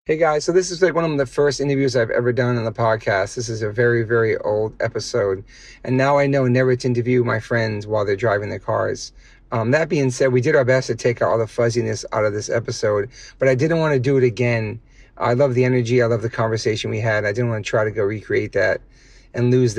Hey guys, so this is like one of the first interviews I've ever done on the podcast. This is a very, very old episode. And now I know never to interview my friends while they're driving their cars. That being said, we did our best to take out all the fuzziness out of this episode, but I didn't want to do it again. I love the energy. I love the conversation we had. I didn't want to try to go recreate that and lose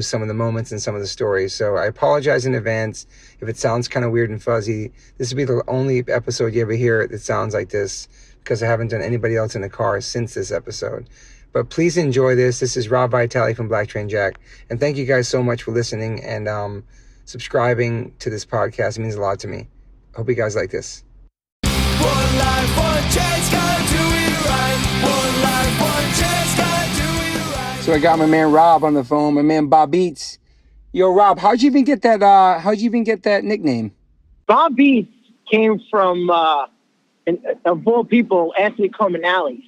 some of the moments and some of the stories. So I apologize in advance if it sounds kind of weird and fuzzy. This will be the only episode you ever hear that sounds like this, because I haven't done anybody else in the car since this episode. But please enjoy this. This is Rob Vitale from Black Train Jack. And thank you guys so much for listening and subscribing to this podcast. It means a lot to me. Hope you guys like this. One life, one chance, gotta do it right. One life, one chance, gotta do it right. So I got my man Rob on the phone, my man Bobeats. Yo, Rob, how'd you even get that nickname? Bobeats came from of all people, Anthony Cominelli.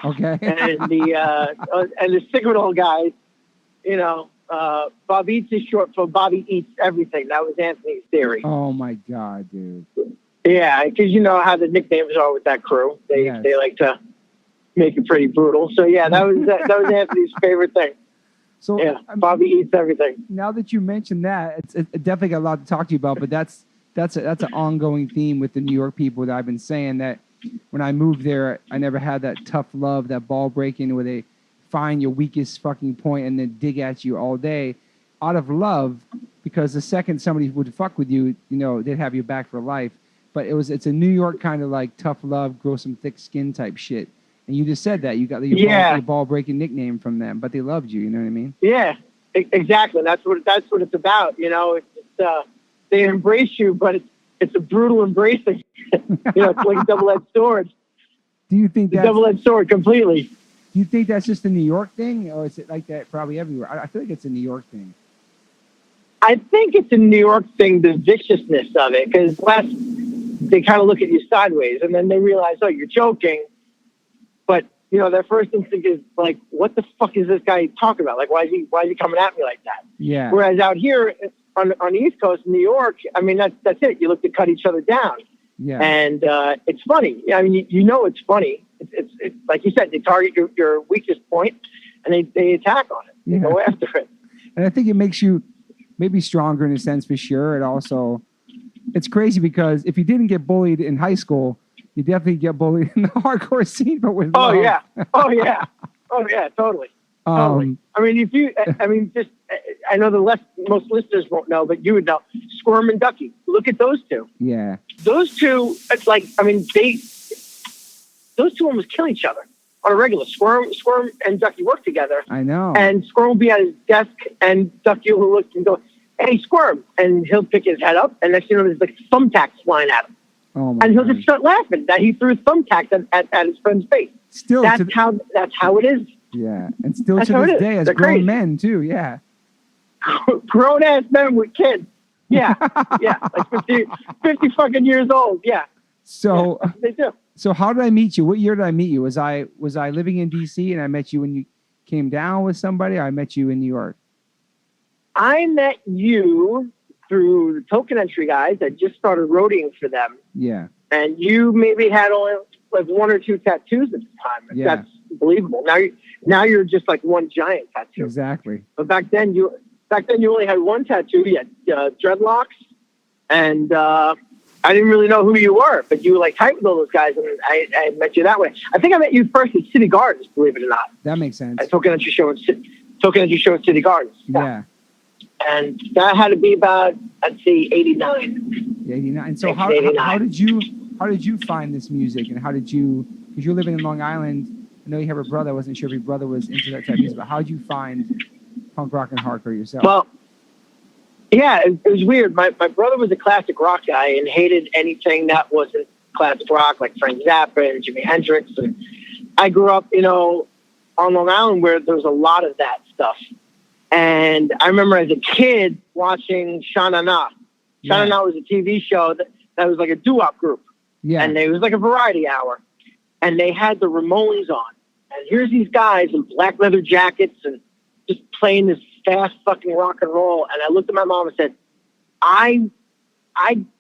Okay. and the Signal guys, Bobeats is short for Bobby Eats Everything. That was Anthony's theory. Oh my God, dude. Yeah, because you know how the nicknames are with that crew. They like to make it pretty brutal. So yeah, that was Anthony's favorite thing. So yeah, Bobby Eats Everything. Now that you mentioned that, it's definitely got a lot to talk to you about. But that's an ongoing theme with the New York people that I've been saying, that when I moved there, I never had that tough love, that ball breaking where they find your weakest fucking point and then dig at you all day out of love, because the second somebody would fuck with you, they'd have you back for life. But it's a New York kind of like tough love, grow some thick skin type shit. And you just said that you got your ball breaking nickname from them, but they loved you. You know what I mean? Yeah, exactly. That's what it's about. They embrace you, but it's a brutal embracing. It's like a double-edged sword. Do you think that's a double-edged sword completely? Do you think that's just a New York thing, or is it like that probably everywhere? I feel like it's a New York thing. I think it's a New York thing, the viciousness of it, because they kind of look at you sideways, and then they realize, oh, you're joking. But their first instinct is like, what the fuck is this guy talking about? Like, why is he coming at me like that? Yeah. Whereas out here on the East Coast, in New York, I mean, that's it. You look to cut each other down. Yeah. And it's funny. I mean, it's funny. It's like you said, they target your weakest point, and they attack on it. They go after it. And I think it makes you maybe stronger in a sense, for sure. It's crazy because if you didn't get bullied in high school, you definitely get bullied in the hardcore scene, but with love. Yeah. Oh yeah, totally. Totally. I mean, I know most listeners won't know, but you would know. Squirm and Ducky. Look at those two. Yeah. Those two, it's like, I mean, those two almost kill each other on a regular. Squirm and Ducky work together. I know. And Squirm will be at his desk, and Ducky will look and go, "Hey, Squirm," and he'll pick his head up, and next thing you know, there's like thumbtacks flying at him. Oh my and he'll God. just start laughing that he threw thumbtacks at his friend's face. Still, that's how it is. Yeah, and still to this day, as They're grown crazy. Men too. Yeah, grown ass men with kids. Yeah, like 50 fucking years old. Yeah. So they do. So how did I meet you? What year did I meet you? Was I living in DC and I met you when you came down with somebody? Or I met you in New York. I met you through the Token Entry guys. I just started roadieing for them. Yeah. And you maybe had only like one or two tattoos at the time. Yeah. That's believable. Now you're just like one giant tattoo. Exactly. But back then you only had one tattoo. You had dreadlocks, and I didn't really know who you were, but you were like tight with all those guys, and I met you that way. I think I met you first at City Gardens, believe it or not. That makes sense. At Token Entry show at City Gardens. Yeah. And that had to be about, I'd say, 89. 89. And so how did you find this music, and because you're living in Long Island, I know you have a brother. I wasn't sure if your brother was into that type of music, but how did you find punk rock and hardcore yourself? Well, yeah, it was weird. My brother was a classic rock guy and hated anything that wasn't classic rock, like Frank Zappa and Jimi Hendrix. And I grew up, on Long Island where there was a lot of that stuff. And I remember as a kid watching Sha Na Na. Sha Na Na was a TV show that was like a doo-wop group. Yeah. And it was like a variety hour. And they had the Ramones on. And here's these guys in black leather jackets and just playing this fast fucking rock and roll. And I looked at my mom and said, I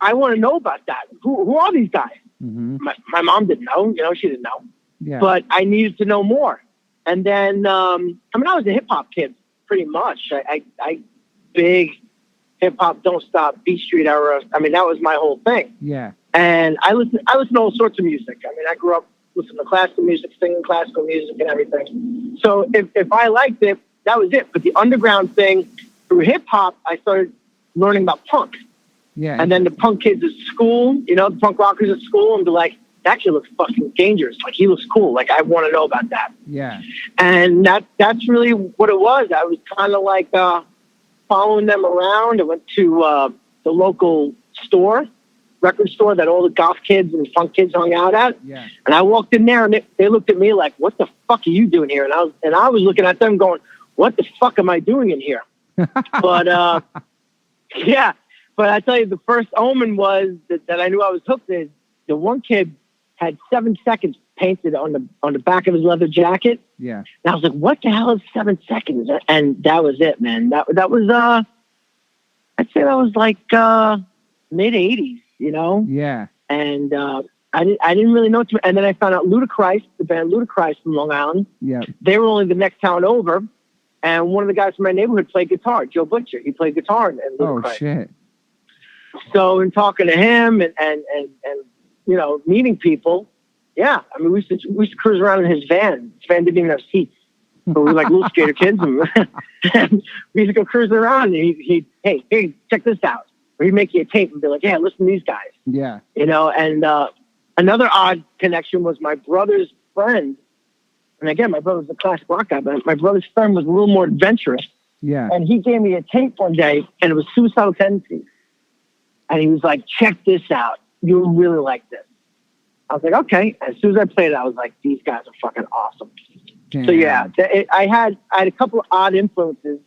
want to know about that. Who are these guys? Mm-hmm. My mom didn't know. She didn't know. Yeah. but I needed to know more. And then, I was a hip hop kid pretty much. I big hip hop, Don't Stop, Beat Street era. I mean, that was my whole thing. Yeah. And I listen to all sorts of music. I mean, I grew up listening to classical music, singing classical music and everything. So if I liked it, that was it. But the underground thing, through hip hop, I started learning about punk. Yeah. And then the punk kids at school, the punk rockers at school, and be like, that kid looks fucking dangerous. Like, he looks cool. Like, I want to know about that. Yeah. And that's really what it was. I was kind of like following them around. I went to the local record store that all the goth kids and funk kids hung out at. Yeah. And I walked in there, and they looked at me like, what the fuck are you doing here? And I was looking at them going, what the fuck am I doing in here? But, yeah. But I tell you, the first omen was that I knew I was hooked. Is the one kid had 7 seconds painted on the back of his leather jacket. Yeah. And I was like, what the hell is 7 seconds? And that was it, man. That was, I'd say that was like mid 80s, Yeah. And I didn't really know. And then I found out the band Ludacris from Long Island. Yeah. They were only the next town over. And one of the guys from my neighborhood played guitar, Joe Butcher. He played guitar in Ludacris. Oh, shit. So in talking to him and meeting people, yeah. I mean, we used to cruise around in his van. His van didn't even have seats. So we were like little skater kids. And we used to go cruising around, and he'd, hey, check this out. Or he'd make you a tape and be like, yeah, listen to these guys. Yeah. And another odd connection was my brother's friend. And again, my brother was a classic rock guy, but my brother's friend was a little more adventurous. Yeah. And he gave me a tape one day, and it was Suicidal Tendencies. And he was like, check this out. You'll really like this. I was like, okay. As soon as I played it, I was like, these guys are fucking awesome. Damn. So yeah, I had a couple of odd influences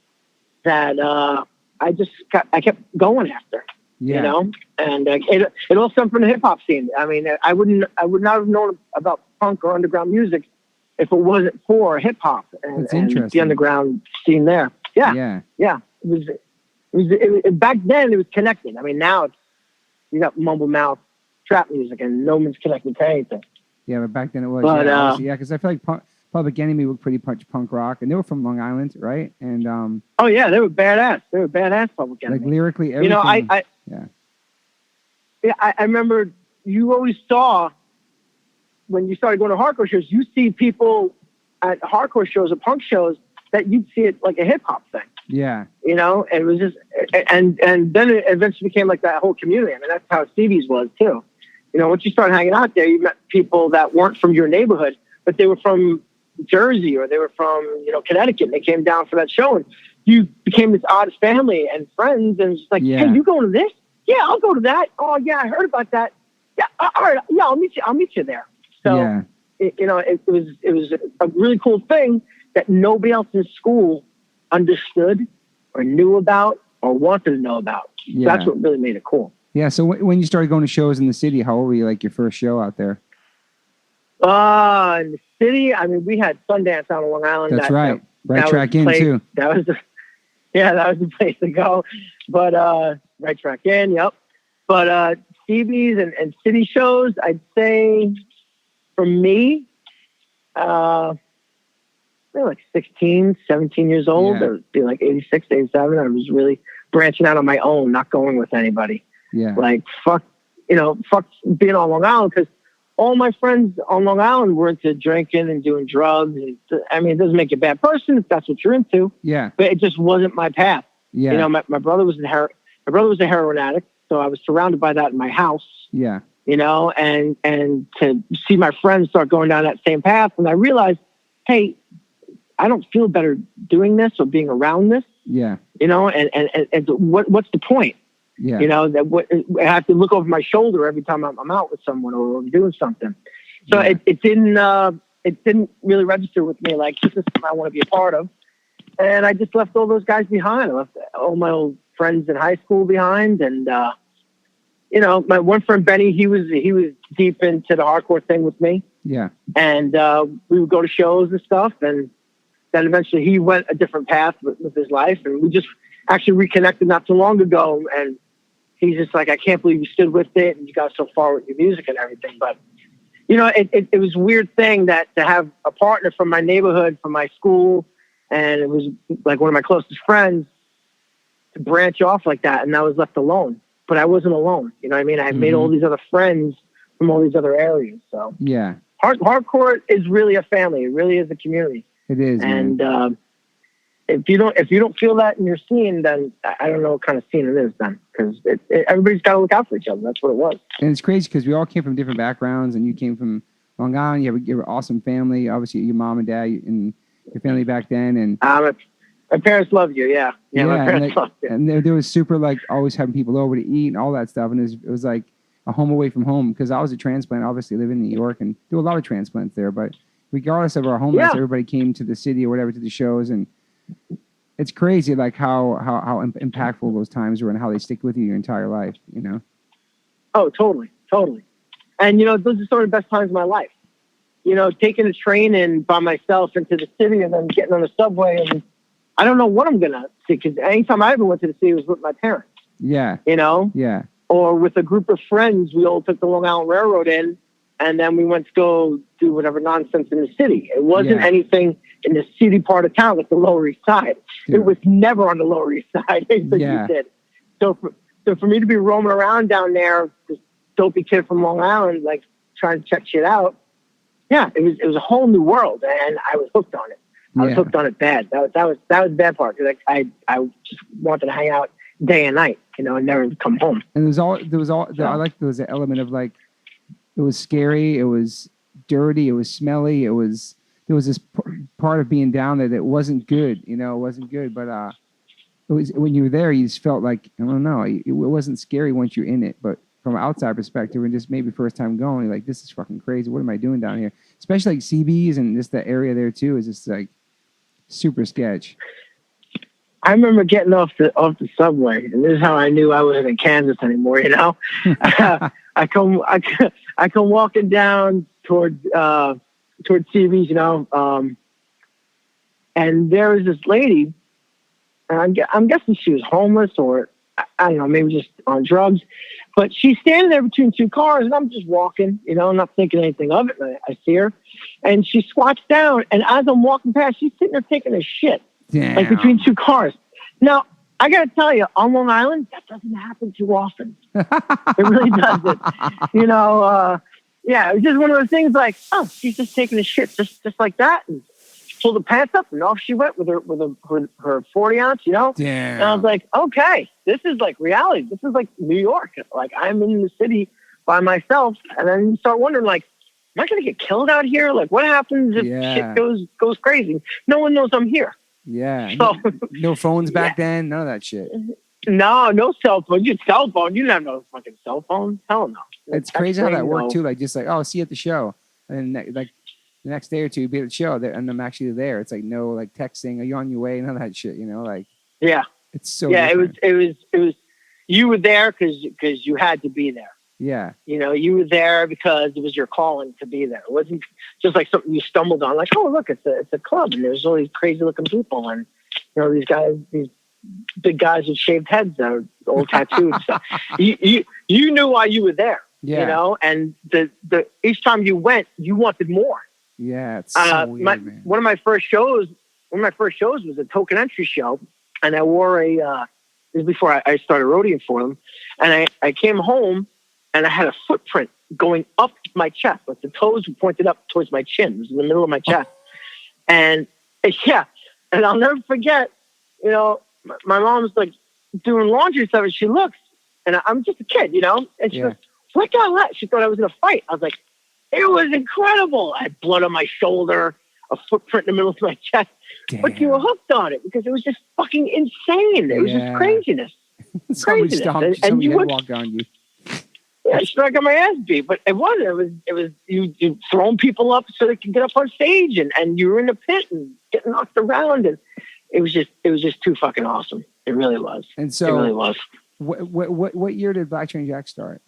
that I kept going after, Yeah. and it all stemmed from the hip hop scene. I mean, I would not have known about punk or underground music if it wasn't for hip hop and the underground scene there. Yeah. Yeah. It was back then it was connected. I mean, now you got mumble mouth trap music and no one's connected to anything. Yeah, but back then it was. But, because I feel like Public Enemy were pretty much punk rock, and they were from Long Island, right? And oh yeah, they were badass. They were badass Public Enemy. Like lyrically, everything. I remember you always saw when you started going to hardcore shows. You see people at hardcore shows or punk shows that you'd see it like a hip hop thing. Yeah. And it was just, and then it eventually became like that whole community. I mean, that's how Stevie's was too. Once you started hanging out there, you met people that weren't from your neighborhood, but they were from Jersey or they were from, Connecticut. And they came down for that show, and you became this odd family and friends. And it's like, hey, you going to this? Yeah, I'll go to that. Oh yeah, I heard about that. Yeah, all right. Yeah, I'll meet you there. So, it was a really cool thing that nobody else in school understood or knew about or wanted to know about. So that's what really made it cool. Yeah. So when you started going to shows in the city, how old were you? Like your first show out there? In the city, I mean, we had Sundance out on Long Island. That's right. Right Track In too. That was the place to go. But Right Track In, yep. But Stevie's and city shows, I'd say for me, they were like 16, 17 years old. Yeah. It would be like 86, 87. I was really branching out on my own, not going with anybody. Yeah. Like, fuck being on Long Island, because all my friends on Long Island were into drinking and doing drugs. I mean, it doesn't make you a bad person if that's what you're into. Yeah. But it just wasn't my path. Yeah. My brother was a heroin addict, so I was surrounded by that in my house. Yeah. And to see my friends start going down that same path, and I realized, hey, I don't feel better doing this or being around this. Yeah. And what's the point? Yeah. I have to look over my shoulder every time I'm out with someone or I'm doing something. So it didn't really register with me. Like, this is something I want to be a part of. And I just left all those guys behind. I left all my old friends in high school behind. And, my one friend, Benny, he was deep into the hardcore thing with me. Yeah. And we would go to shows and stuff. And then eventually he went a different path with his life. And we just actually reconnected not too long ago. And he's just like, I can't believe you stood with it and you got so far with your music and everything. But, it was a weird thing that to have a partner from my neighborhood, from my school, and it was like one of my closest friends to branch off like that. And I was left alone, but I wasn't alone. You know what I mean? I made all these other friends from all these other areas. So yeah, hardcore is really a family. It really is a community. It is. And, man. if you don't feel that in your scene, then I don't know what kind of scene it is then, because everybody's got to look out for each other. That's what it was. And it's crazy because we all came from different backgrounds, and you came from Long Island. You have an awesome family. Obviously, your mom and dad and your family back then. And my parents loved you. Yeah. My parents loved you. And there was super like always having people over to eat and all that stuff. And it was like a home away from home, because I was a transplant, obviously living in New York, and do a lot of transplants there. But regardless of our homelands, everybody came to the city or whatever to the shows, and it's crazy, like how impactful those times were and how they stick with you your entire life, you know? Oh, totally. And, those are some of the best times of my life. Taking a train in by myself into the city and then getting on the subway, and I don't know what I'm going to see, because anytime I ever went to the city was with my parents. Yeah. Yeah. Or with a group of friends, we all took the Long Island Railroad in, and then we went to go do whatever nonsense in the city. It wasn't anything in the city part of town, like the Lower East Side. Dude. It was never on the Lower East Side. You did. So for me to be roaming around down there, this dopey kid from Long Island, like trying to check shit out, it was a whole new world, and I was hooked on it. I was hooked on it bad. That was the bad part, because I just wanted to hang out day and night, and never come home. And I like there was an element of like, it was scary, it was dirty, it was smelly, there was this part of being down there that wasn't good, it wasn't good, but it was, when you were there, you just felt like, I don't know, it wasn't scary once you're in it, but from an outside perspective, and just maybe first time going, you're like, this is fucking crazy, what am I doing down here? Especially like CB's and just the area there too is just like super sketch. I remember getting off the subway, and this is how I knew I wasn't in Kansas anymore. I come walking down towards CB's, and there was this lady, and I'm guessing she was homeless, or I don't know, maybe just on drugs, but she's standing there between two cars, and I'm just walking, not thinking anything of it. And I see her, and she squats down, and as I'm walking past, she's sitting there taking a shit. Damn. Like between two cars. Now, I got to tell you, on Long Island, that doesn't happen too often. It really doesn't. It was just one of those things like, oh, she's just taking a shit just like that. And she pulled the pants up, and off she went with her 40 ounce, Damn. And I was like, okay, this is like reality. This is like New York. Like, I'm in the city by myself. And then you start wondering, like, am I going to get killed out here? Like, what happens if shit goes crazy? No one knows I'm here. Yeah. So, no phones back then. None of that shit. No cell phone. You didn't have no fucking cell phone. Hell no. It's crazy how that worked too. Like, just like, oh, see you at the show, and then like the next day or two, be at the show, and I'm actually there. It's like no like texting. Are you on your way? None of that shit. Like it's so different. It was. You were there because you had to be there. Yeah. You were there because it was your calling to be there. It wasn't just like something you stumbled on. Like, oh, look, it's a club, and there's all these crazy looking people, and these big guys with shaved heads that are all tattooed. So you knew why you were there. Yeah. And the each time you went, you wanted more. Yeah. It's so weird, man. One of my first shows was a token entry show, and I wore this was before I started roadieing for them, and I came home. And I had a footprint going up my chest, like the toes were pointed up towards my chin. It was in the middle of my chest. And I'll never forget, my mom's like doing laundry stuff, and she looks, and I'm just a kid, and she goes, what got left? She thought I was in a fight. I was like, it was incredible. I had blood on my shoulder, a footprint in the middle of my chest. Damn. But you were hooked on it because it was just fucking insane. It was just craziness. Somebody walked on you. Yeah, I struck on my ass beat, but it wasn't. It was you throwing people up so they could get up on stage, and you were in the pit and getting knocked around, and it was just too fucking awesome. It really was. And so, it really was. What year did Black Train Jack start?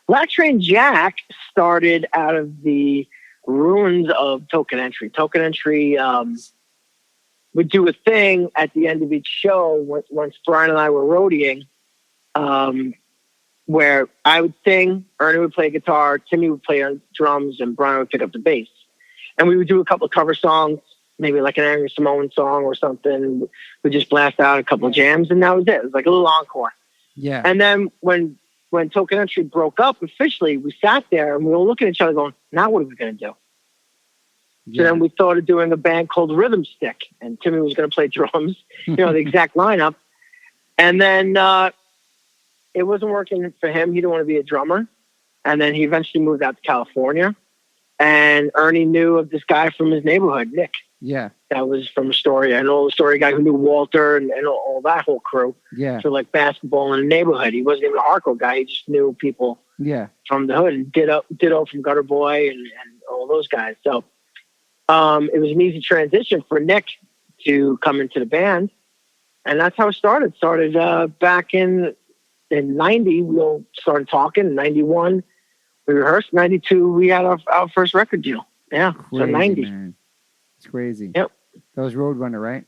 Black Train Jack started out of the ruins of Token Entry. Token Entry would do a thing at the end of each show once Brian and I were roadieing. where I would sing, Ernie would play guitar, Timmy would play on drums, and Brian would pick up the bass. And we would do a couple of cover songs, maybe like an Angry Samoan song or something. We'd just blast out a couple of jams, and that was it. It was like a little encore. Yeah. And then when Token Entry broke up officially, we sat there and we were looking at each other going, now what are we going to do? So then we thought of doing a band called Rhythm Stick, and Timmy was going to play drums, the exact lineup. And then it wasn't working for him. He didn't want to be a drummer. And then he eventually moved out to California. And Ernie knew of this guy from his neighborhood, Nick. Yeah. That was from Astoria. I know Astoria guy who knew Walter and all that whole crew. Yeah. So like basketball in the neighborhood. He wasn't even a hardcore guy. He just knew people from the hood. And ditto from Gutter Boy and all those guys. So it was an easy transition for Nick to come into the band. And that's how it started. Started back in 90, we all started talking. In 91, we rehearsed. 92, we had our first record deal. Yeah, Crazy, so 90. Man. It's crazy. Yep. That was Roadrunner, right?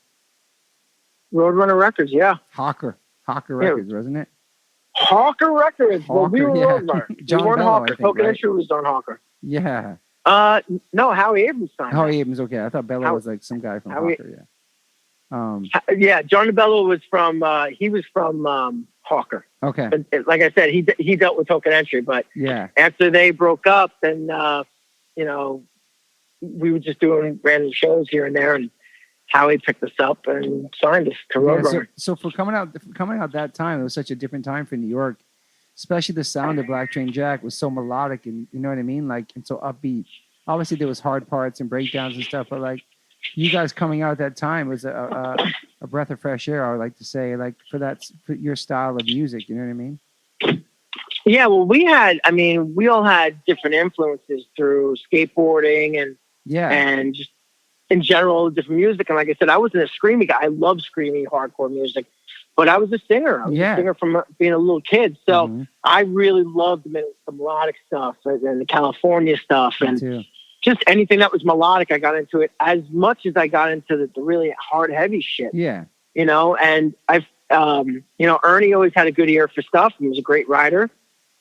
Roadrunner Records, yeah. Hawker Records, wasn't it? Hawker Records. Well, we were Roadrunner. John we weren't Bello, Hawker. I think, Token right? Entry was on Hawker. Yeah. No, Howie Abrams signed. Howie Abrams, okay. I thought Bello was like some guy from Hawker, yeah. Yeah, John Bello was from Hawker. Okay. But like I said, he dealt with Token Entry, but after they broke up, then we were just doing random shows here and there, and Howie picked us up and signed us to Roadrunner. So for coming out that time, it was such a different time for New York, especially the sound of Black Train Jack was so melodic, and you know what I mean, like, and so upbeat. Obviously, there was hard parts and breakdowns and stuff, but like you guys coming out at that time was a breath of fresh air. I would like to say, like for your style of music, you know what I mean? Yeah, well, we all had different influences through skateboarding and just in general, different music. And like I said, I wasn't a screaming guy. I love screaming hardcore music, but I was a singer. I was a singer from being a little kid. So I really loved the melodic stuff and the California stuff and just anything that was melodic. I got into it as much as I got into the really hard, heavy shit. Yeah. And Ernie always had a good ear for stuff. He was a great writer.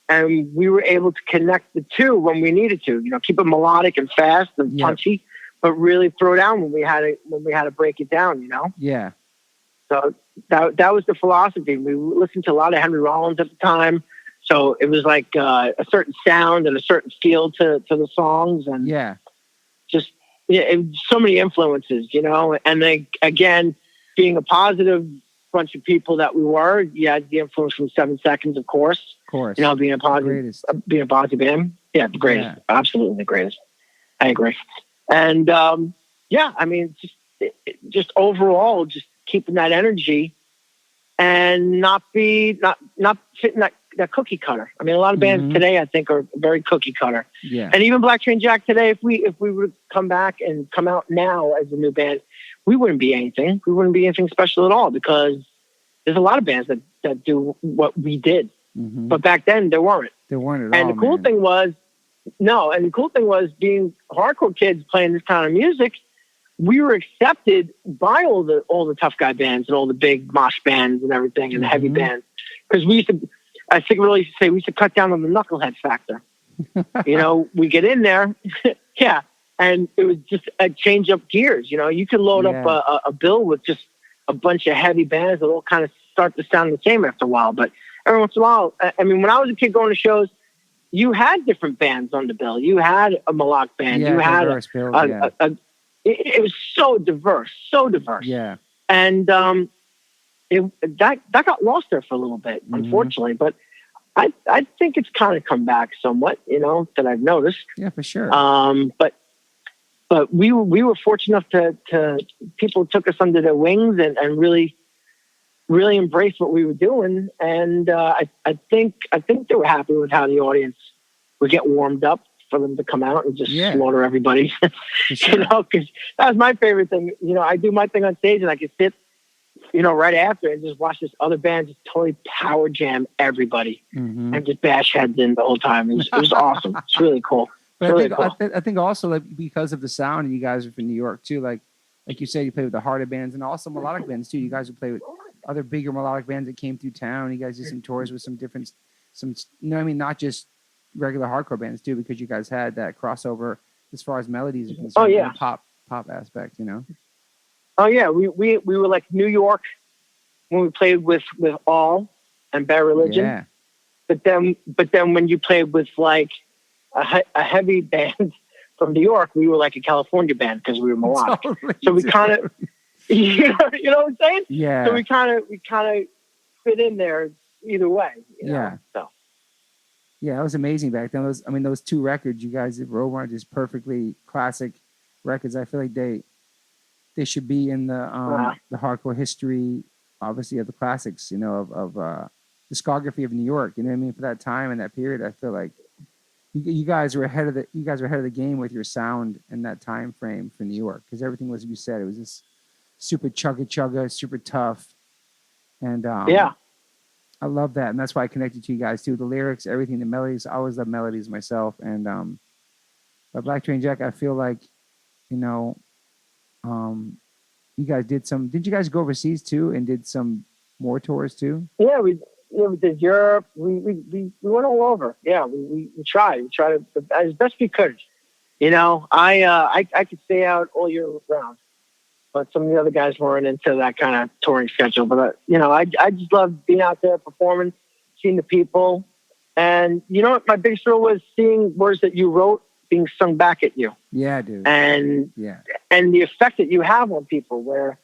And we were able to connect the two when we needed to, keep it melodic and fast and punchy, but really throw down when we had to break it down, Yeah. So that was the philosophy. We listened to a lot of Henry Rollins at the time. So it was like a certain sound and a certain feel to the songs. And so many influences, and then again, being a positive bunch of people that we were, the influence from 7 Seconds, of course. Being a positive band. Yeah, the greatest. Yeah. Absolutely the greatest. I agree. And just overall, just keeping that energy and not fitting that cookie cutter. I mean, a lot of bands today, I think, are very cookie cutter. Yeah. And even Black Train Jack today, if we would come back and come out now as a new band, we wouldn't be anything. We wouldn't be anything special at all, because there's a lot of bands that do what we did. Mm-hmm. But back then, there weren't. There weren't at all. And the cool thing was being hardcore kids playing this kind of music, we were accepted by all the tough guy bands and all the big mosh bands and everything and the heavy bands. Because we used to cut down on the knucklehead factor. We get in there, and it was just a change up gears. You could load up a bill with just a bunch of heavy bands that all kind of start to sound the same after a while. But every once in a while, I mean, when I was a kid going to shows, you had different bands on the bill. You had a melodic band. You had it was so diverse. Yeah. And that got lost there for a little bit, unfortunately. But I think it's kind of come back somewhat, that I've noticed. Yeah, for sure. But we were fortunate enough to people took us under their wings and really embraced what we were doing. And I think they were happy with how the audience would get warmed up for them to come out and just slaughter everybody. Sure. Because that was my favorite thing. I do my thing on stage and I could sit, right after and just watch this other band just totally power jam everybody and just bash heads in the whole time. It was awesome. It's really cool. But I think also, like, because of the sound, and you guys are from New York too, like you said, you play with the harder bands and also melodic bands too. You guys would play with other bigger melodic bands that came through town. You guys did some tours with some different some, you know what I mean? Not just regular hardcore bands too, because you guys had that crossover as far as melodies are concerned. Oh, yeah. And the pop aspect, you know? Oh yeah, we were like New York when we played with All and Bad Religion. Yeah. But then when you played with like a heavy band from New York, we were like a California band because we were melodic. Totally. So we kind of, you know what I'm saying? Yeah. So we kind of fit in there either way. You know? Yeah. So Yeah, it was amazing back then. Those two records you guys wrote were just perfectly classic records. I feel like they should be in the hardcore history, obviously, of the classics, you know, of discography of New York. You know what I mean? For that time and that period, I feel like you guys were ahead of the game with your sound in that time frame for New York, because everything was, you said, it was just super chugga, super tough, and yeah. I love that, and that's why I connected to you guys too. The lyrics, everything, the melodies. I always love melodies myself, and but Black Train Jack, I feel like, you know, you guys did some. Did you guys go overseas too and did some more tours too? Yeah, we did Europe. We went all over. Yeah, we tried. We tried as best we could. You know, I could stay out all year round, but some of the other guys weren't into that kind of touring schedule. But you know, I just loved being out there performing, seeing the people, and you know what my biggest thrill was, seeing words that you wrote being sung back at you. Yeah, dude. And yeah, and the effect that you have on people, where,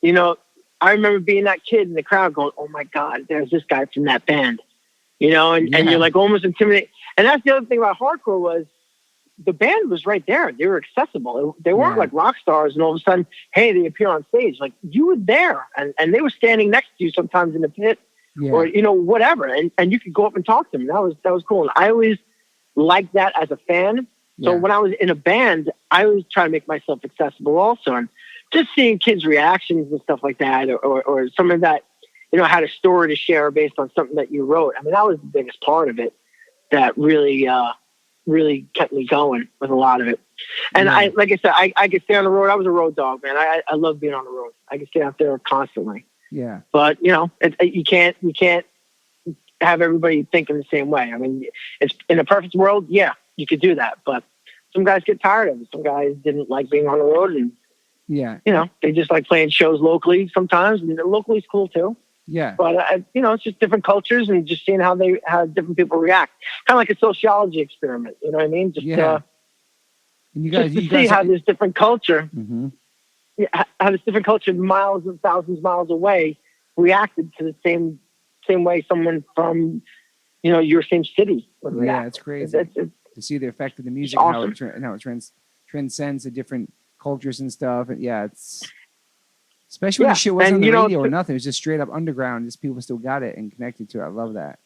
you know, I remember being that kid in the crowd going, "Oh my God, there's this guy from that band," you know, and you're like almost intimidated. And that's the other thing about hardcore was the band was right there. They were accessible. They weren't like rock stars, and all of a sudden, hey, they appear on stage. Like, you were there, and they were standing next to you sometimes in the pit, or you know, whatever, and you could go up and talk to them. That was cool. And I always liked that as a fan. So when I was in a band, I always try to make myself accessible also. And just seeing kids' reactions and stuff like that, or some of that, you know, had a story to share based on something that you wrote. I mean, that was the biggest part of it that really kept me going with a lot of it. And I, like I said, I could stay on the road. I was a road dog, man. I love being on the road. I could stay out there constantly. Yeah. But, you know, you can't have everybody thinking the same way. I mean, it's in a perfect world, yeah, you could do that. But some guys get tired of it. Some guys didn't like being on the road, and you know, they just like playing shows locally sometimes. And locally is cool too. Yeah. But you know, it's just different cultures and just seeing how different people react. Kind of like a sociology experiment. You know what I mean? Just and you guys see how this different culture, mm-hmm. how this different culture, miles and thousands of miles away, reacted to the same way someone from, you know, your same city would react. Yeah, it's crazy to see the effect of the music, awesome. how it transcends the different cultures and stuff. And it's especially when the shit wasn't on the radio or nothing. It was just straight up underground. Just people still got it and connected to it. I love that.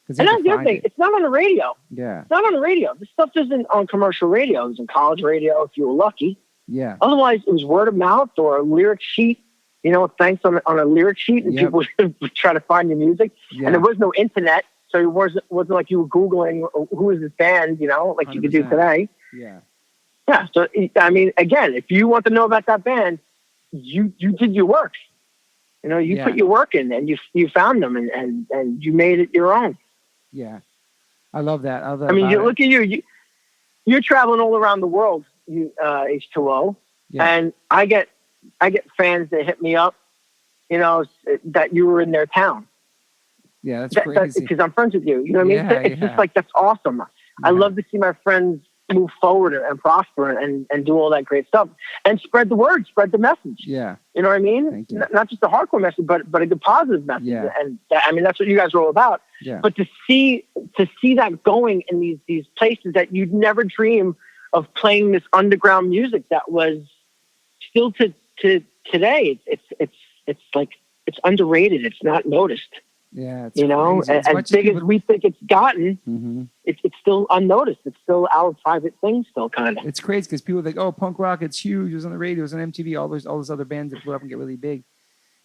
And that's the other thing. It's not on the radio. Yeah. It's not on the radio. This stuff isn't on commercial radio. It was in college radio if you were lucky. Yeah. Otherwise, it was word of mouth or a lyric sheet. You know, thanks on a lyric sheet, and people would try to find your music. Yeah. And there was no internet, so it wasn't like you were Googling who is this band, you know, like 100%. You could do today. Yeah. Yeah. So, I mean, again, if you want to know about that band, you did your work. You know, you put your work in, and you found them, and you made it your own. Yeah. I love that. I mean, look at you. You're traveling all around the world, H2O, and I get fans that hit me up, you know, that you were in their town. Yeah, that's crazy. Because I'm friends with you. You know what I mean? It's just like, that's awesome. I love to see my friends move forward and prosper and do all that great stuff and spread the word, spread the message. Yeah. You know what I mean? Not just a hardcore message, but a good positive message. Yeah. And I mean, that's what you guys are all about. Yeah. But to see that going in these places that you'd never dream of, playing this underground music that was still to today, it's like, it's underrated. It's not noticed. Yeah, it's you know, as big as we think it's gotten, mm-hmm. it's still unnoticed. It's still our private thing, still kind of. It's crazy because people think, oh, punk rock, it's huge. It was on the radio, it was on MTV. All those other bands that blew up and get really big.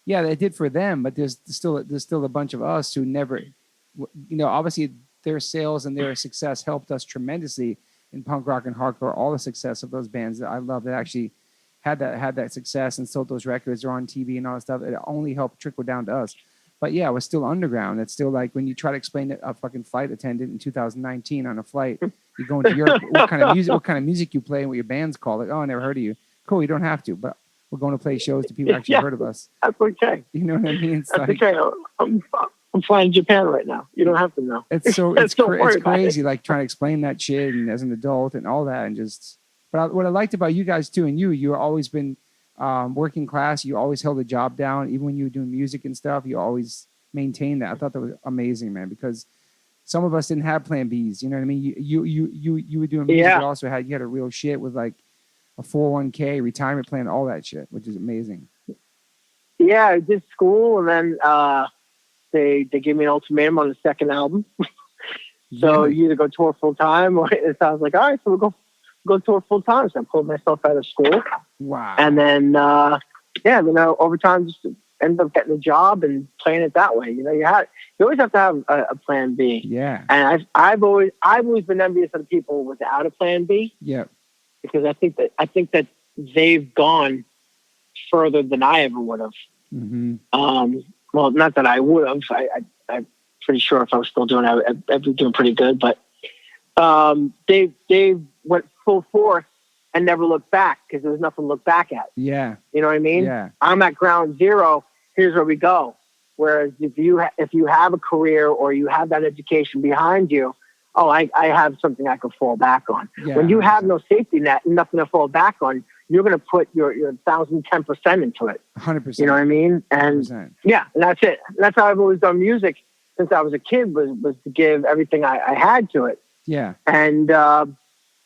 Yeah, they did for them, but there's still a bunch of us who never, you know, obviously their sales and their success helped us tremendously in punk rock and hardcore. All the success of those bands that I love that actually had that success and sold those records or on TV and all that stuff. It only helped trickle down to us. But yeah, it was still underground. It's still like when you try to explain to a fucking flight attendant in 2019 on a flight, you're going to Europe, what kind of music you play and what your band's called. Like, oh, I never heard of you. Cool, you don't have to, but we're going to play shows to people who actually heard of us. That's okay. You know what I mean? It's That's like, okay. I'm flying to Japan right now. You don't have to know. It's so Don't it's worry about crazy, like trying to explain that shit and as an adult and all that, and just. But what I liked about you guys too, and you always been working class. You always held a job down, even when you were doing music and stuff. You always maintained that. I thought that was amazing, man, because some of us didn't have plan Bs. You know what I mean? You were doing music. You also had a real shit with like a 401k, retirement plan, all that shit, which is amazing. Yeah, I did school, and then they gave me an ultimatum on the second album. So you either go tour full time, or so I was like, all right, so we'll go tour full time. So I pulled myself out of school. Wow. And then over time, just ended up getting a job and playing it that way. You know, you always have to have a plan B. Yeah. And I've always been envious of the people without a plan B. Yeah. Because I think that they've gone further than I ever would have. Mm-hmm. Well, not that I would have. I'm pretty sure if I was still doing it, I'd be doing pretty good. But they went full force and never looked back because there was nothing to look back at. Yeah. You know what I mean? Yeah. I'm at ground zero. Here's where we go. Whereas if you have a career or you have that education behind you, I have something I can fall back on. Yeah, when you 100%. have no safety net and nothing to fall back on, you're going to put your 1,010% into it. 100%. You know what I mean? And 100%. yeah, and that's it. That's how I've always done music since I was a kid was to give everything I had to it. Yeah. And,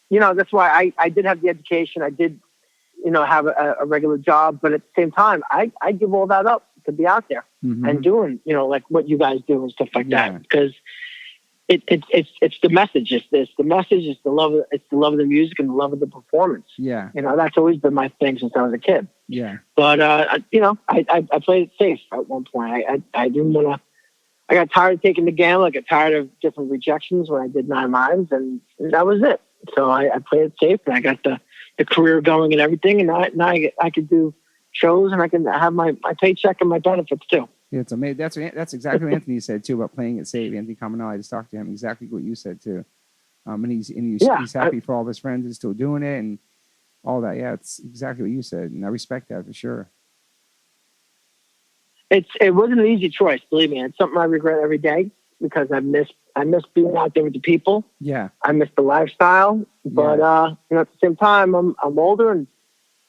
that's why I did have the education. I did, have a regular job, but at the same time, I give all that up to be out there and doing, like what you guys do and stuff like that, because it's the message. It's the message. It's the love of the music and the love of the performance. Yeah. That's always been my thing since I was a kid. Yeah. But, I played it safe at one point. I didn't want to, I got tired of taking the gamble. I got tired of different rejections when I did 9 Lives, and that was it. So I played it safe, and I got the career going and everything, and now I could do shows, and I can have my paycheck and my benefits too. Yeah, it's amazing. That's exactly what Anthony said too about playing it safe. Anthony Caminale, I just talked to him exactly what you said too. And he's happy for all of his friends and still doing it and all that. Yeah, it's exactly what you said, and I respect that for sure. It wasn't an easy choice, believe me. It's something I regret every day because I miss being out there with the people. Yeah, I miss the lifestyle, but at the same time, I'm older and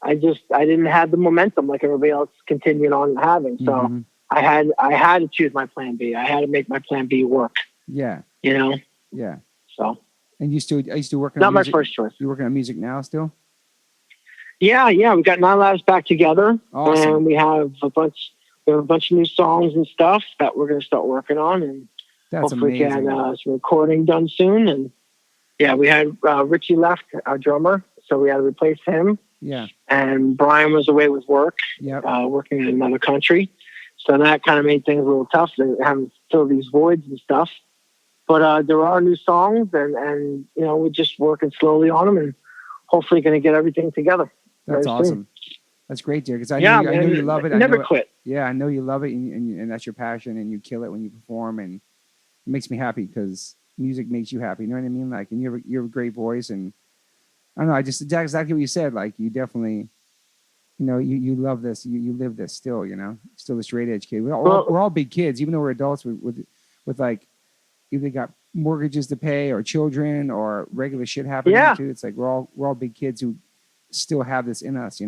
I didn't have the momentum like everybody else continued on having. So I had to choose my plan B. I had to make my plan B work. Yeah, Yeah. So. And you still working? Not on music? My first choice. You working on music now still? Yeah. We got 9 Lives back together, awesome. And we have a bunch of new songs and stuff that we're going to start working on, and that's hopefully amazing. get some recording done soon. And yeah, we had Richie left, our drummer, so we had to replace him. Yeah. And Brian was away with work, working in another country, so that kind of made things a little tough to having to fill these voids and stuff. But there are new songs, and we're just working slowly on them, and hopefully going to get everything together. That's awesome. Soon. That's great, dear. Because I know you love it. Never quit. Yeah, I know you love it, and that's your passion, and you kill it when you perform, and it makes me happy because music makes you happy. You know what I mean? Like, and you have a great voice, and I don't know. Exactly what you said. Like, you definitely, you love this. You live this still. Still a straight edge kid. We're all big kids, even though we're adults with like either got mortgages to pay or children or regular shit happening too. It's like we're all big kids who still have this in us.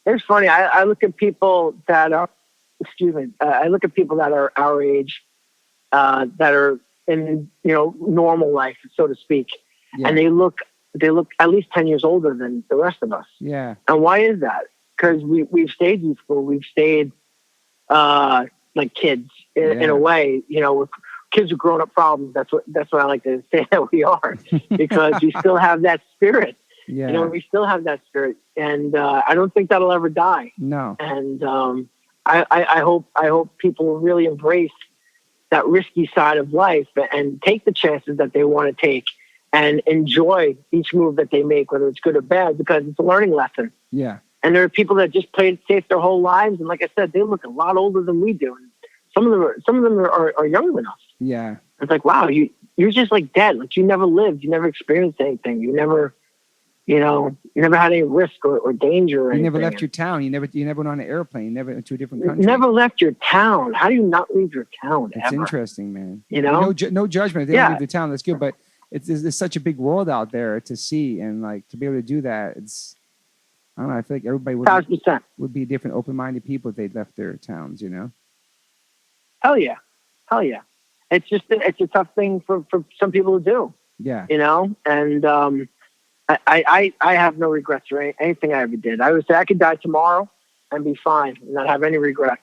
It's funny. I look at people that are, I look at people that are our age, that are in, normal life, so to speak. Yeah. And they look at least 10 years older than the rest of us. Yeah. And why is that? Because we've stayed youthful. We've stayed, like kids in a way, with kids with grown up problems. That's what I like to say that we are, because we still have that spirit. Yeah. We still have that spirit, and I don't think that'll ever die. No. And I hope people will really embrace that risky side of life and take the chances that they want to take and enjoy each move that they make, whether it's good or bad, because it's a learning lesson. Yeah. And there are people that just played it safe their whole lives, and like I said, they look a lot older than we do. Some of them are younger than us. Yeah. It's like, wow, you're just like dead. Like you never lived, you never experienced anything, you never had any risk or danger. Or You never anything. left your town. You never went on an airplane. You never went to a different country. You never left your town. How do you not leave your town? It's ever? interesting, man. You know, no judgment. If they don't leave the town, that's good. But it's such a big world out there to see, and like to be able to do that, it's. I don't know. I feel like everybody 1,000%. would be different, open-minded people if they'd left their towns. You know. Hell yeah. It's just it's a tough thing for some people to do. Yeah. You know, and I have no regrets for anything I ever did. I would say I could die tomorrow and be fine and not have any regrets.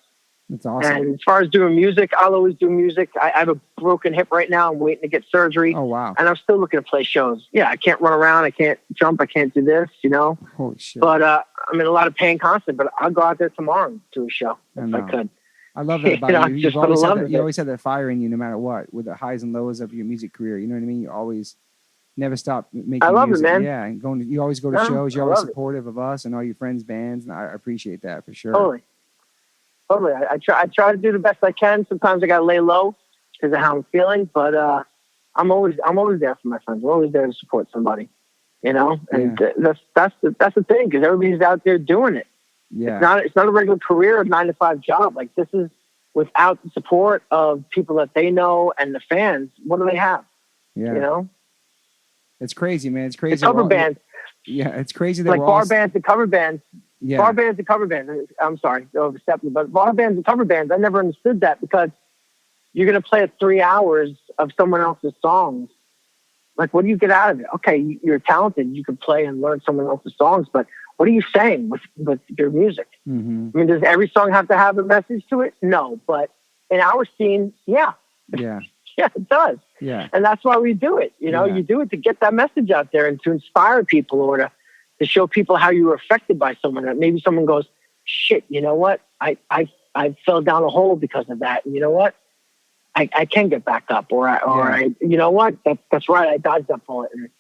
That's awesome. And as far as doing music, I'll always do music. I have a broken hip right now. I'm waiting to get surgery. Oh, wow. And I'm still looking to play shows. Yeah, I can't run around. I can't jump. I can't do this, you know. Holy shit. But I'm in a lot of pain constantly. But I'll go out there tomorrow and do a show if I could. I love that about you. Just for the love of it. You always had that fire in you no matter what, with the highs and lows of your music career. You know what I mean? You always never stop making I love music. it, man. Yeah, and you always go to shows. You're always supportive of us and all your friends' bands. And I appreciate that for sure. Totally. I try to do the best I can. Sometimes I got to lay low because of how I'm feeling. But I'm always there for my friends. I'm always there to support somebody. You know, and that's the thing, because everybody's out there doing it. Yeah. It's not a regular career, a 9-to-5 job. Like, this is without the support of people that they know and the fans. What do they have? Yeah. You know, it's crazy, man. It's crazy. The cover bands. Yeah, it's crazy. That like bar bands and cover bands. Yeah. Bar bands and cover bands. I'm sorry, overstepping, but bar bands and cover bands. I never understood that, because you're going to play 3 hours of someone else's songs. Like, what do you get out of it? Okay, you're talented. You can play and learn someone else's songs, but what are you saying with your music? Mm-hmm. I mean, does every song have to have a message to it? No, but in our scene, yeah. Yeah. Yeah, it does. Yeah. And that's why we do it. You know, you do it to get that message out there and to inspire people, or to show people how you were affected by someone. That maybe someone goes, shit, you know what? I fell down a hole because of that. And you know what? I can get back up, you know what? That's right. I dodged that bullet. And,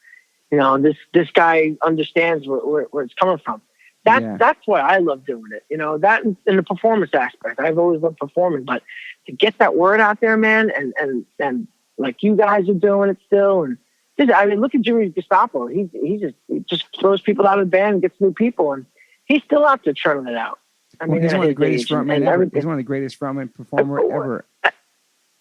you know, this guy understands where it's coming from. That's why I love doing it. You know, that in the performance aspect. I've always loved performing, but to get that word out there, man, and like you guys are doing it still, and I mean, look at Jimmy Gestapo. He just throws people out of the band and gets new people, and he's still out there churning it out. I mean, he's one of the greatest frontmen ever. He's one of the greatest frontman performer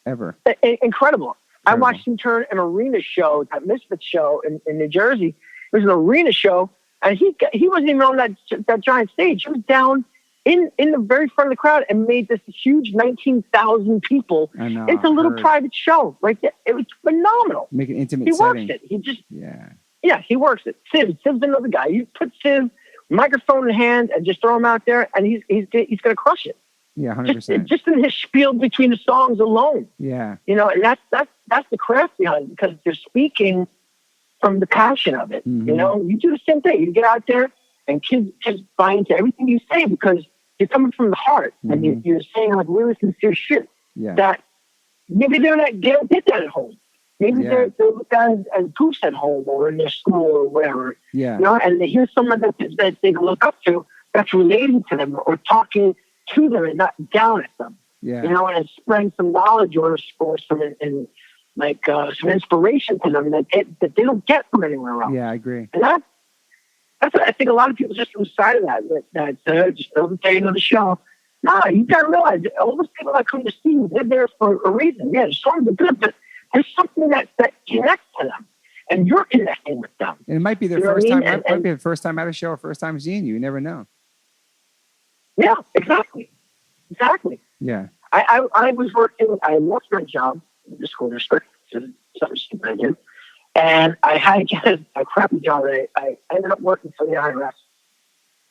ever. Incredible. I watched him turn an arena show, that Misfits show in New Jersey. It was an arena show, and he wasn't even on that giant stage. He was down in the very front of the crowd and made this huge 19,000 people. I know, it's a little private show. Like, it was phenomenal. Make an intimate He setting. works it. He just he works it. Siv's another guy. You put Siv, microphone in hand, and just throw him out there, and he's going to crush it. Yeah, 100%. Just in his spiel between the songs alone. Yeah. You know, and that's the craft behind it, because you're speaking from the passion of it. Mm-hmm. You know, you do the same thing. You get out there, and kids buy into everything you say, because you're coming from the heart, and you're saying like really sincere shit that maybe they don't get that at home. Maybe they're looked at as goofs at home or in their school or whatever. Yeah. You know, and they hear someone that they can look up to, that's relating to them or talking to them and not down at them. Yeah. You know, and it's spreading some knowledge or some inspiration to them that they don't get from anywhere else. Yeah, I agree. And that's I think a lot of people just lose sight of that just know the of the show. No, you gotta realize all those people that come to see you, they're there for a reason. Yeah, the songs are good, but there's something that connects to them, and you're connecting with them. And it might be their first time. It might be the first time at a show, or first time seeing you. You never know. Yeah, exactly. Yeah. I was working. I lost my job in the school district. Something stupid I did. And I had to get a crappy job. I ended up working for the IRS.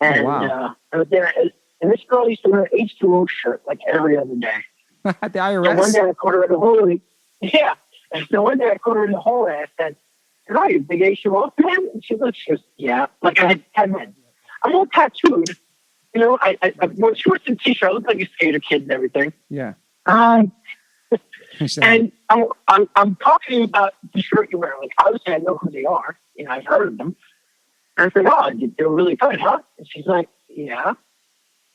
And I was there. And this girl used to wear an H2O shirt like every other day. At the IRS? And one day I caught her in the hallway. Yeah. And so one day I caught her in the hallway. I said, "Are you a big H2O fan?" And she goes, "Yeah." Like I had 10 men. I'm all tattooed. You know, I wore shorts and t-shirt. I look like a skater kid and everything. Yeah. And I'm talking about the shirt you wear. Like, obviously, I know who they are. You know, I've heard of them. And I said, "Oh, they're really good, huh?" And she's like, "Yeah."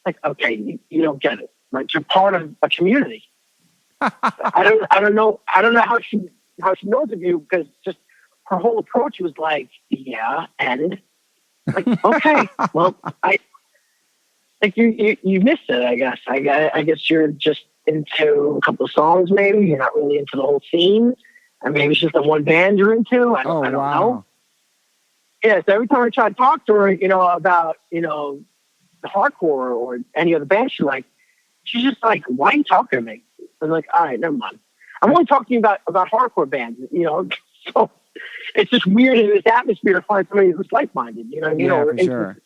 Like, okay, you don't get it. Like, you're part of a community. I don't know how she knows of you, because just her whole approach was like, yeah, and like, okay, well, I like you missed it, I guess. I guess you're just into a couple of songs, maybe. You're not really into the whole scene, and maybe it's just the one band you're into. I don't know. Yeah, so every time I try to talk to her, about, the hardcore or any other band, she's just like, why are you talking to me? I'm like, all right, never mind. I'm only talking about hardcore bands, so it's just weird in this atmosphere to find somebody who's like-minded, For sure.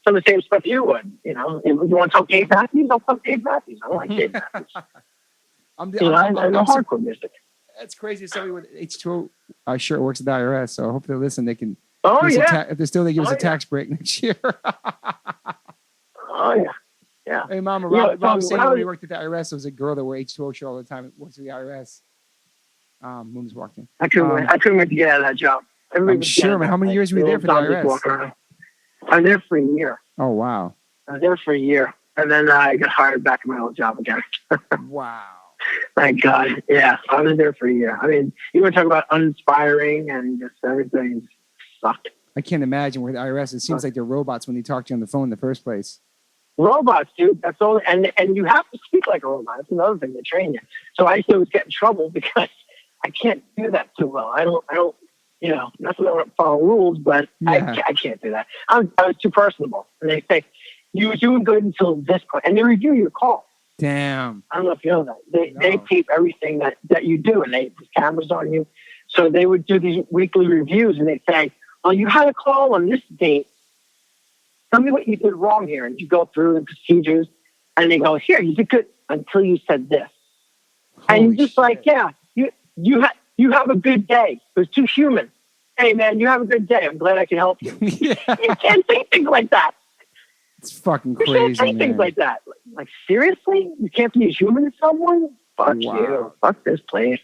Some of the same stuff you would, If you want to talk Dave Matthews, I'll talk Dave Matthews. I don't like Dave Matthews. I know hardcore music. That's crazy. Somebody with H2O shirt works at the IRS, so I hope they listen. They can. Oh yeah. If they're still, they give us a tax break next year. Oh yeah. Yeah. Hey, Mama, Rob was saying when we worked at the IRS, there was a girl that wore H2O shirt all the time. It works at the IRS. Moon's walked in. I couldn't wait to get out of that job. I'm sure, man. How many years were you there for the IRS? I was there for a year. Oh, wow. I was there for a year. And then I got hired back in my old job again. Wow. Thank God. Yeah, I was there for a year. I mean, you want to talk about uninspiring and just everything sucked. I can't imagine with the IRS. It seems like they're robots when they talk to you on the phone in the first place. Robots, dude. That's all. And you have to speak like a robot. That's another thing they train you. So I used to always get in trouble because I can't do that too well. I don't. Not that I don't follow rules, but yeah. I can't do that. I was too personable. And they say, you were doing good until this point. And they review your call. Damn. I don't know if you know that. They tape everything that you do, and they put cameras on you. So they would do these weekly reviews, and they'd say, well, you had a call on this date. Tell me what you did wrong here. And you go through the procedures, and they go, here, you did good until you said this. Holy and you're just shit. like, yeah, you have a good day. It was too human. Hey, man, you have a good day. I'm glad I can help you. Yeah. You can't say things like that. It's fucking You crazy, can't say things like that. Like, seriously? You can't be as human as someone? Fuck Wow. you. Fuck this place.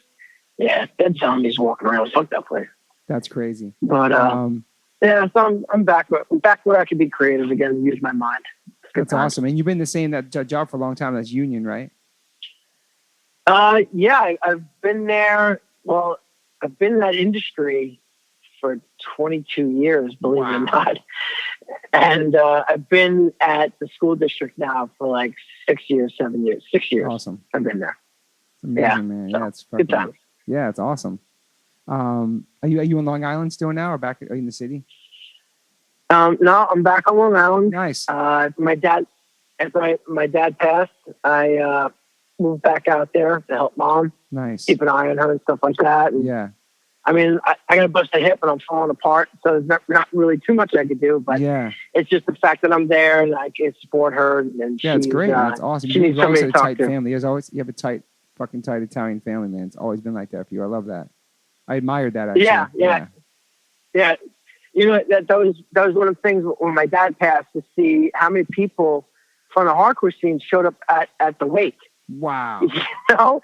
Yeah, dead zombies walking around. Fuck that place. That's crazy. But, yeah, so I'm back where I can be creative again and use my mind. That's awesome. And you've been the same that job for a long time. That's union, right? Yeah, I've been there. Well, I've been in that industry for 22 years, believe it or not. And I've been at the school district now for like 6 years. Awesome. I've been there. It's amazing, man. Yeah, it's fucking, good time. Yeah, it's awesome. Are you in Long Island still now, or are you in the city? No, I'm back on Long Island. Nice. After my dad passed, I moved back out there to help Mom. Nice. Keep an eye on her and stuff like that. And, Yeah. I mean, I got a busted hip and I'm falling apart, so there's not really too much I could do. But yeah, it's just the fact that I'm there and I can support her. And yeah, it's great. Man. It's awesome. She needs You've always somebody had a to tight talk to. family. You have a tight Italian family, man. It's always been like that for you. I love that. I admired that. Actually. Yeah. You know, that was one of the things when my dad passed, to see how many people from the hardcore scene showed up at the wake. Wow. You know?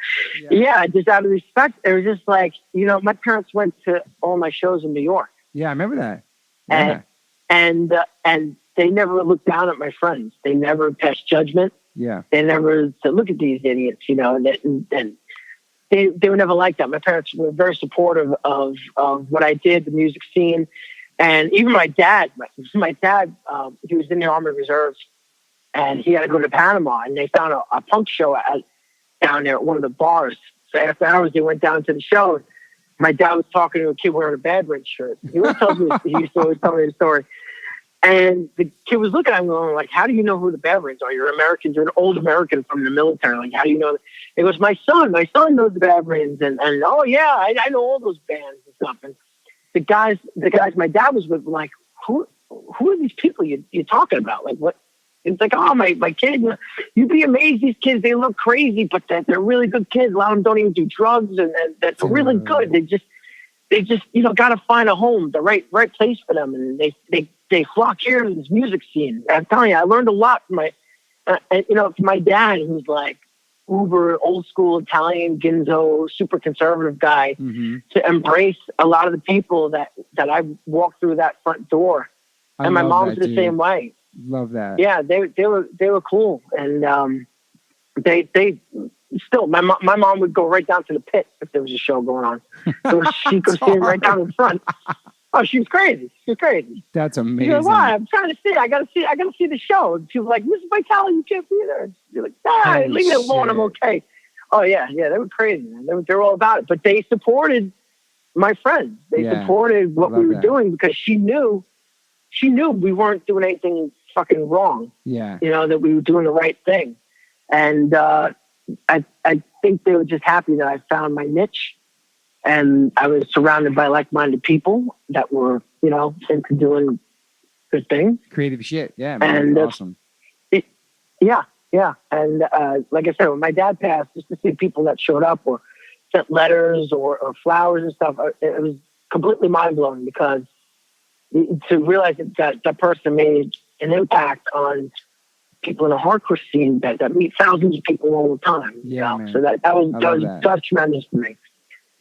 Yeah, just out of respect. It was just like, my parents went to all my shows in New York. Yeah, I remember that. Yeah. And they never looked down at my friends. They never passed judgment. Yeah. They never said, look at these idiots, and they were never like that. My parents were very supportive of what I did, the music scene. And even my dad, he was in the Army Reserves, and he had to go to Panama, and they found a punk show down there at one of the bars. So after hours, they went down to the show. My dad was talking to a kid wearing a Bad Red shirt. He used to always tell me the story. And the kid was looking at him going, like, how do you know who the Bad Reds are? You're Americans. You're an old American from the military. Like, how do you know? It was my son knows the Bad Reds. And oh, yeah, I know all those bands and stuff. And the guys my dad was with were like, who are these people you're talking about? Like, what? It's like, oh, my kid, you'd be amazed. These kids, they look crazy, but they're really good kids. A lot of them don't even do drugs, and that's really good. They just got to find a home, the right place for them, and they flock here to this music scene. I'm telling you, I learned a lot from my dad, who's like uber old school Italian ginzo, super conservative guy, to embrace a lot of the people that I walked through that front door. And my mom's the same way. Love that. Yeah, they were cool, and they still, my mom would go right down to the pit if there was a show going on. So she could see right down in front. Oh, she was crazy. She was crazy. That's amazing. She goes, why? I'm trying to see. I gotta see the show. And she was like, Mrs. Vitale, you can't be there. And you're like, nah, leave it alone. I'm okay. Oh yeah, they were crazy, man. They were all about it. But they supported my friends. They supported what we were doing because she knew we weren't doing anything fucking wrong. Yeah. You know, that we were doing the right thing. And I think they were just happy that I found my niche. And I was surrounded by like-minded people that were, you know, into doing good things. Creative shit. Yeah, man. And That's awesome. Yeah. And like I said, when my dad passed, just to see people that showed up or sent letters or flowers and stuff, it was completely mind-blowing because to realize that person made an impact on people in the hardcore scene that meet thousands of people all the time. Yeah, you know? man. So that was tremendous for me.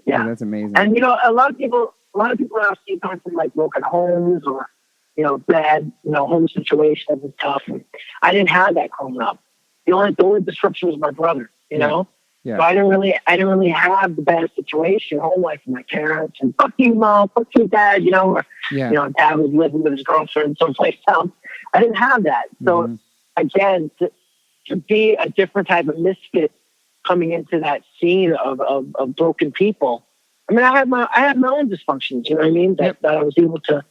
Yeah, that's amazing. And you know, a lot of people now see come from like broken homes or, you know, bad, you know, home situations and stuff. And I didn't have that growing up. The only disruption was my brother, you know? Yeah. So I didn't really have the bad situation, home life with my parents and fuck you, mom, fuck you, dad, you know, or, you know, dad was living with his girlfriend someplace else. I didn't have that. So again, to be a different type of misfit coming into that scene of broken people. I mean, I had my own dysfunctions, you know what I mean? That I was able to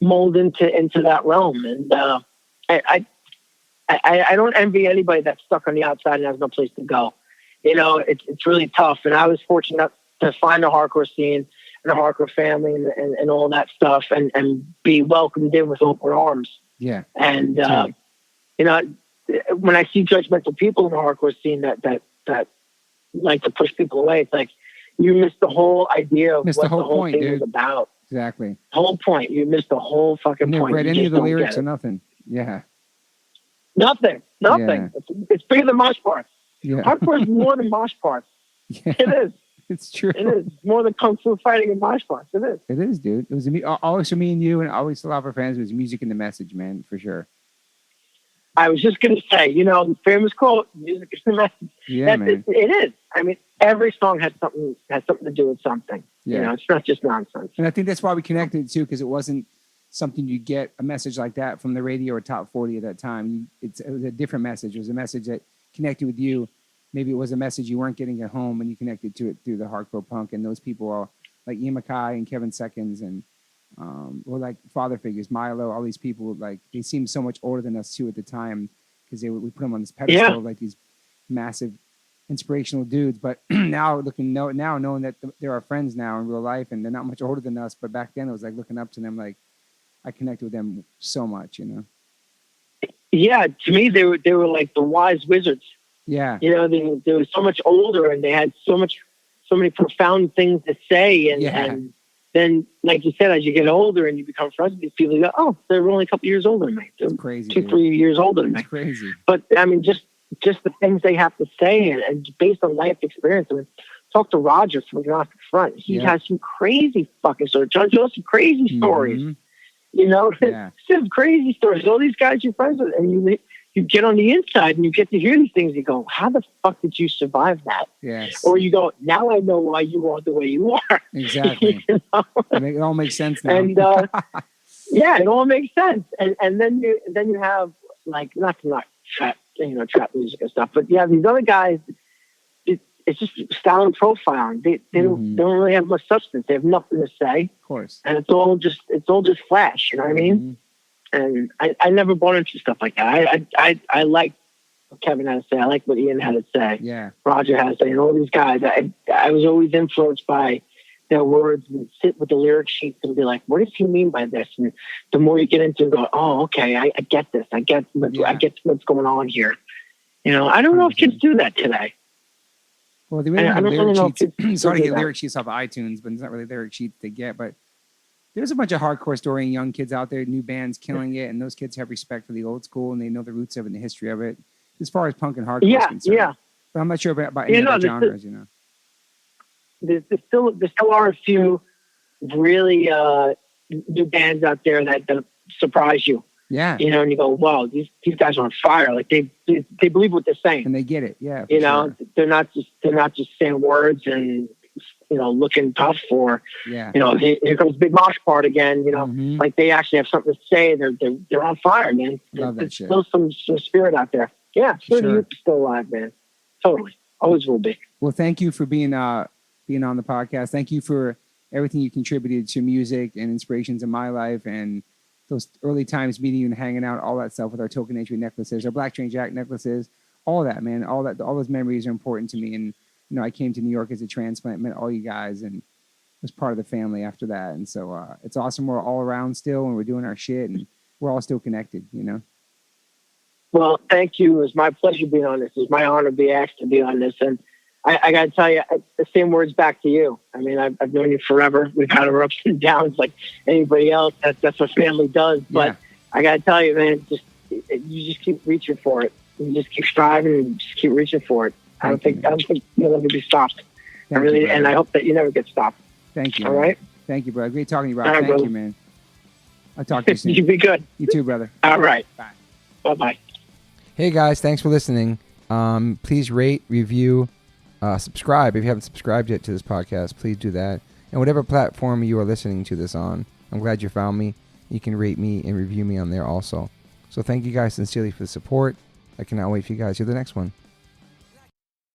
mold into that realm. And I don't envy anybody that's stuck on the outside and has no place to go. You know, it's really tough. And I was fortunate to find a hardcore scene and a hardcore family and all that stuff and be welcomed in with open arms. Yeah. And, you know, when I see judgmental people in the hardcore scene that like to push people away, it's like you missed the whole idea of what the whole point, thing dude. was about. Exactly. The whole point. You missed the whole fucking Never point. read You any just of the don't lyrics get or it. nothing. Yeah. Nothing. Yeah. It's bigger than mosh parts. Yeah. Hardcore is more than mosh parts. Yeah. It is. It's true. It is more than kung fu fighting and mosh parts. It is. It is, dude. It was always for me and you, and always to a lot of our fans. It was music and the message, man, for sure. I was just going to say, you know, the famous quote, music is the message. Yeah, man. It is. I mean, every song has something to do with something. Yeah. You know, it's not just nonsense. And I think that's why we connected too, because it wasn't something you get a message like that from the radio or top 40 at that time. It was a different message. It was a message that connected with you. Maybe it was a message you weren't getting at home, and you connected to it through the hardcore punk. And those people are like Ian MacKay and Kevin Seconds and or like father figures, Milo, all these people, like they seemed so much older than us too at the time because we put them on this pedestal, like these massive inspirational dudes. But now knowing that they're our friends now in real life and they're not much older than us, but back then it was like looking up to them. Like I connected with them so much, you know? Yeah. To me, they were like the wise wizards. Yeah. You know, they were so much older and they had so many profound things to say. And then, like you said, as you get older and you become friends with these people, you go, oh, they're only a couple years older than me. They're crazy. 2-3 years older than me. It's crazy. But I mean, just the things they have to say and based on life experience. I mean, talk to Roger from Agnostic Front. He has some crazy fucking stories. John Joseph, crazy stories. You know, some crazy stories. All these guys you're friends with, and you get on the inside and you get to hear these things. You go, how the fuck did you survive that? Yes. Or you go, now I know why you are the way you are. Exactly. You know? It all makes sense now. And yeah, it all makes sense. And then you have like not trap music and stuff, but you have these other guys. It's just style and profiling. They don't really have much substance. They have nothing to say. Of course. And it's all just flash. You know what I mean? And I never bought into stuff like that. I like what Kevin had to say. I like what Ian had to say. Yeah. Roger had to say, and all these guys. I was always influenced by their words and sit with the lyric sheets and be like, what does he mean by this? And the more you get into it, go, oh, okay, I get this. I get what's going on here. You know, I don't know if kids do that today. Well, they really have lyric really know sheets. if It's hard to get lyric sheets off of iTunes, but it's not really lyric sheets they get. But there's a bunch of hardcore story and young kids out there, new bands killing it, and those kids have respect for the old school and they know the roots of it and the history of it. As far as punk and hardcore is concerned. Yeah. But I'm not sure about any other genres, you know. There still are a few really new bands out there that surprise you. Yeah. You know, and you go, wow, these guys are on fire. Like they believe what they're saying. And they get it. Yeah. You know, they're not just saying words and, you know, looking tough for, Yeah. you know, here comes Big Mosh part again, you know, like they actually have something to say. They're on fire, man. Love that There's shit. still some spirit out there. Yeah. Spirit Sure. of youth is still alive, man. Totally. Always will be. Well, thank you for being on the podcast. Thank you for everything you contributed to music and inspirations in my life, and those early times meeting you and hanging out, all that stuff with our token entry necklaces, our Black Train Jack necklaces, all that, man. All those memories are important to me. And, you know, I came to New York as a transplant, met all you guys, and was part of the family after that. And so it's awesome. We're all around still, and we're doing our shit, and we're all still connected, you know? Well, thank you. It was my pleasure being on this. It was my honor to be asked to be on this. And I got to tell you, the same words back to you. I mean, I've known you forever. We've had our ups and downs like anybody else. That's what family does. But Yeah. I got to tell you, man, you just keep reaching for it. You just keep striving and just keep reaching for it. I don't think you'll ever be stopped. And I hope that you never get stopped. Thank you. All man. right? Thank you, brother. Great talking to you, Rob. All right, Thank brother. you, man. I'll talk to you soon. You be good. You too, brother. All right. Bye. Bye-bye. Hey guys, thanks for listening. Please rate, review, subscribe. If you haven't subscribed yet to this podcast, please do that. And whatever platform you are listening to this on, I'm glad you found me. You can rate me and review me on there also. So thank you guys sincerely for the support. I cannot wait for you guys to do the next one.